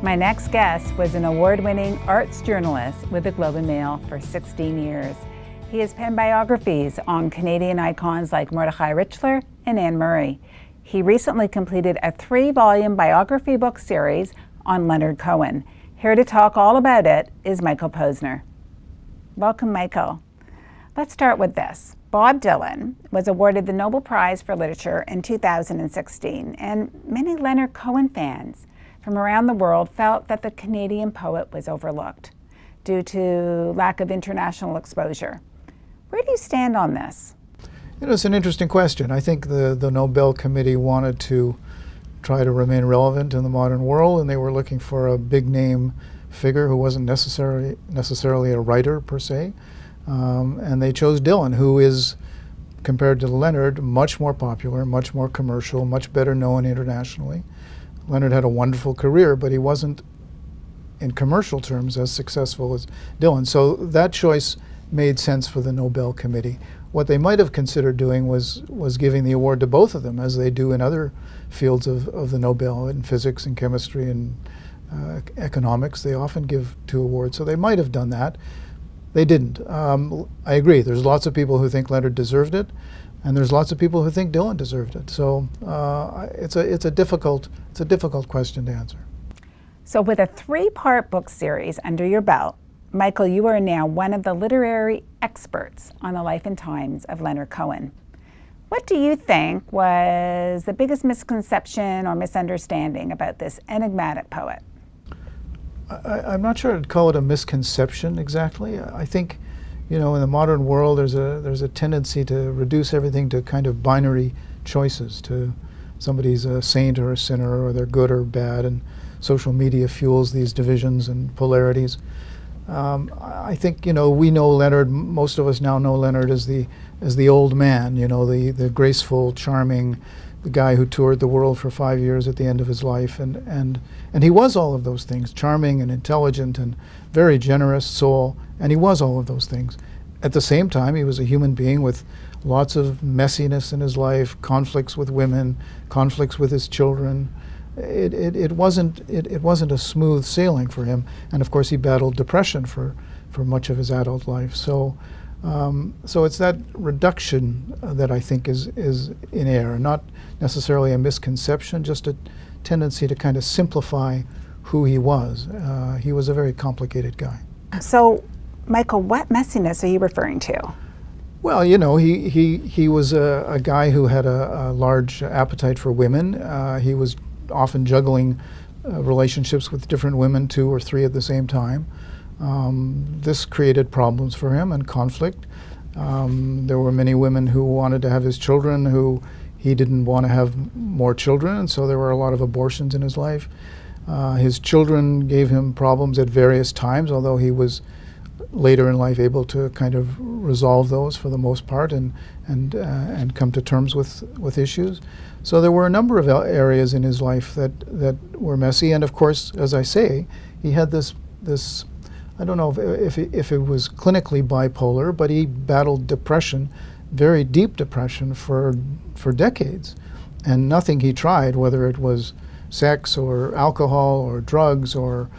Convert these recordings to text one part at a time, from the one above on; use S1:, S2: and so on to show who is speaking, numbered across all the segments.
S1: My next guest was an award-winning arts journalist with the Globe and Mail for 16 years. He has penned biographies on Canadian icons like Mordechai Richler and Anne Murray. He recently completed a 3-volume biography book series on Leonard Cohen. Here to talk all about it is Michael Posner. Welcome, Michael. Let's start with this. Bob Dylan was awarded the Nobel Prize for Literature in 2016, and many Leonard Cohen fans from around the world felt that the Canadian poet was overlooked due to lack of international exposure. Where do you stand on this?
S2: You know, it's an interesting question. I think the Nobel Committee wanted to try to remain relevant in the modern world, and they were looking for a big name figure who wasn't necessarily a writer per se. And they chose Dylan, who is, compared to Leonard, much more popular, much more commercial, much better known internationally. Leonard had a wonderful career, but he wasn't, in commercial terms, as successful as Dylan. So that choice made sense for the Nobel Committee. What they might have considered doing was giving the award to both of them, as they do in other fields of the Nobel, in physics and chemistry and economics. They often give 2 awards, so they might have done that. They didn't. I agree. There's lots of people who think Leonard deserved it, and there's lots of people who think Dylan deserved it. So it's a difficult question to answer.
S1: So with a 3-part book series under your belt, Michael, you are now one of the literary experts on the life and times of Leonard Cohen. What do you think was the biggest misconception or misunderstanding about this enigmatic poet?
S2: I'm not sure I'd call it a misconception exactly. I think, you know, in the modern world, there's a tendency to reduce everything to kind of binary choices. To somebody's a saint or a sinner, or they're good or bad, and social media fuels these divisions and polarities. I think, you know, we know Leonard. Most of us now know Leonard as the old man. You know, the graceful, charming, the guy who toured the world for 5 years at the end of his life, and he was all of those things: charming and intelligent and very generous soul, and he was all of those things. At the same time, he was a human being with lots of messiness in his life, conflicts with women, conflicts with his children. It wasn't a smooth sailing for him, and of course he battled depression for much of his adult life. So it's that reduction that I think is in error, not necessarily a misconception, just a tendency to kind of simplify who he was. He was a very complicated guy. So, Michael, what messiness are you referring to? Well, you know, he was a guy who had a large appetite for women. He was often juggling relationships with different women, 2 or 3 at the same time. This created problems for him and conflict. There were many women who wanted to have his children who he didn't want to have more children, and so there were a lot of abortions in his life. His children gave him problems at various times, although he was later in life able to kind of resolve those for the most part and come to terms with issues. So there were a number of areas in his life that were messy, and of course, as I say, he had this I don't know if it was clinically bipolar, but he battled depression, very deep depression for decades, and nothing he tried, whether it was sex or alcohol or drugs or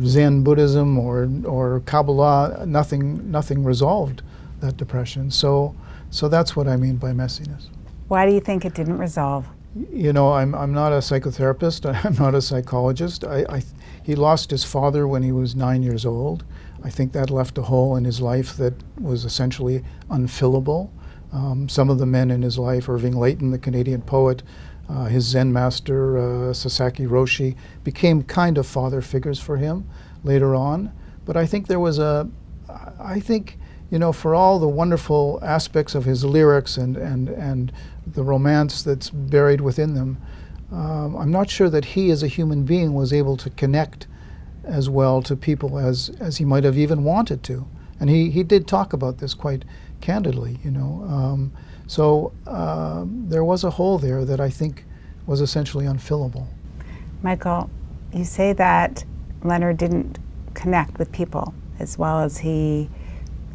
S2: Zen Buddhism or Kabbalah, nothing resolved that depression. So that's what I mean by messiness.
S1: Why do you think it didn't resolve?
S2: You know, I'm not a psychotherapist. I'm not a psychologist. He lost his father when he was 9 years old. I think that left a hole in his life that was essentially unfillable. Some of the men in his life, Irving Layton, the Canadian poet, his Zen master, Sasaki Roshi, became kind of father figures for him later on. But I think I think, you know, for all the wonderful aspects of his lyrics and the romance that's buried within them, I'm not sure that he as a human being was able to connect as well to people as he might have even wanted to. And he did talk about this quite candidly, you know. So there was a hole there that I think was essentially unfillable.
S1: Michael, you say that Leonard didn't connect with people as well as he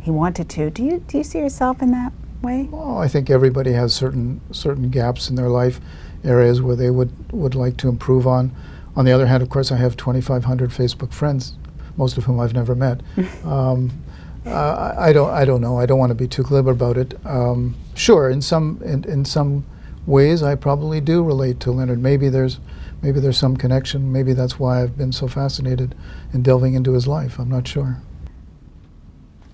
S1: wanted to. Do you see yourself in that way?
S2: Well, I think everybody has certain gaps in their life, areas where they would like to improve on On the other hand, of course, I have 2,500 Facebook friends, most of whom I've never met. I don't know. I don't want to be too glib about it. Sure, in some ways, I probably do relate to Leonard. Maybe there's some connection. Maybe that's why I've been so fascinated in delving into his life. I'm not sure.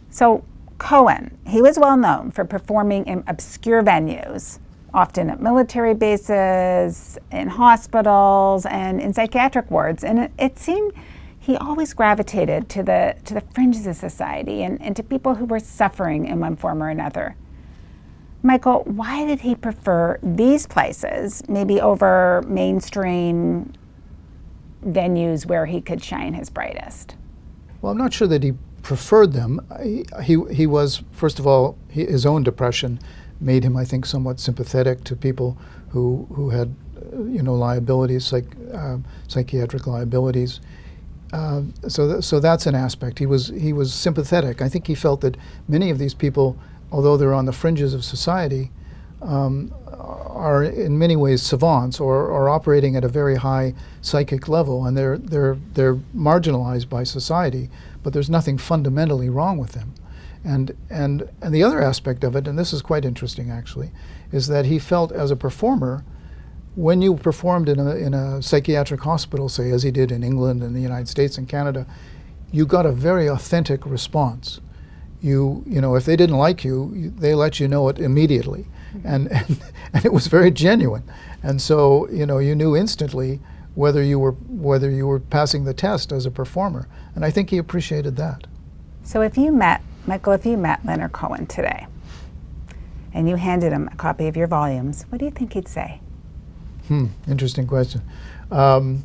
S1: So Cohen, he was well known for performing in obscure venues, often at military bases, in hospitals, and in psychiatric wards. And it seemed he always gravitated to the fringes of society and to people who were suffering in one form or another. Michael, why did he prefer these places, maybe over mainstream venues where he could shine his brightest?
S2: Well, I'm not sure that he preferred them. He was, first of all, his own depression made him, I think, somewhat sympathetic to people who had, liabilities, psychiatric liabilities. So that's an aspect. He was sympathetic. I think he felt that many of these people, although they're on the fringes of society, are in many ways savants or operating at a very high psychic level, and they're marginalized by society. But there's nothing fundamentally wrong with them. And the other aspect of it, and this is quite interesting actually, is that he felt as a performer, when you performed in a psychiatric hospital, say as he did in England and the United States and Canada, you got a very authentic response. If they didn't like you, they let you know it immediately, and it was very genuine. And so you knew instantly whether you were passing the test as a performer, and I think he appreciated that.
S1: So if you met Leonard Cohen today, and you handed him a copy of your volumes, what do you think he'd say?
S2: Interesting question. In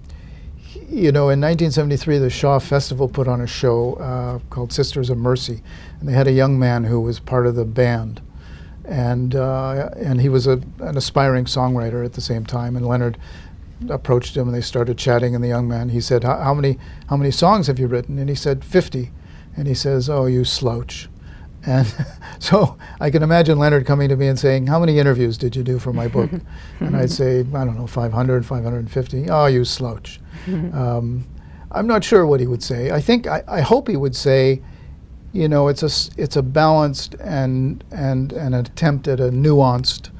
S2: 1973, the Shaw Festival put on a show called Sisters of Mercy, and they had a young man who was part of the band, and he was an aspiring songwriter at the same time. And Leonard approached him, and they started chatting. And the young man, he said, "How many songs have you written?" And he said, 50. And he says, "Oh, you slouch." And so I can imagine Leonard coming to me and saying, "How many interviews did you do for my book?" And I'd say, "I don't know, 500, 550. "Oh, you slouch." I'm not sure what he would say. I hope he would say, it's a balanced and an attempt at a nuanced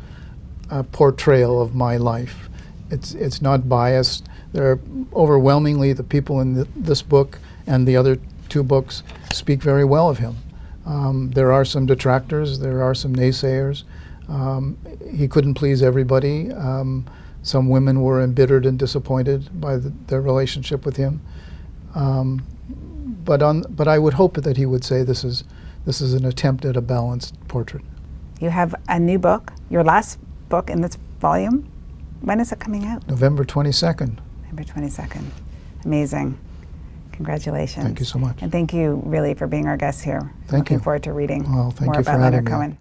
S2: portrayal of my life. It's not biased. There are overwhelmingly the people in this book and the other two books speak very well of him. There are some detractors, there are some naysayers. He couldn't please everybody. Some women were embittered and disappointed by their relationship with him. But I would hope that he would say this is an attempt at a balanced portrait.
S1: You have a new book, your last book in this volume. When is it coming out?
S2: November 22nd.
S1: November 22nd. Amazing. Congratulations.
S2: Thank you so much.
S1: And thank you really for being our guest here.
S2: Thank you.
S1: Looking forward to reading
S2: Well, thank
S1: more
S2: you for
S1: about
S2: having
S1: Leonard
S2: me.
S1: Cohen.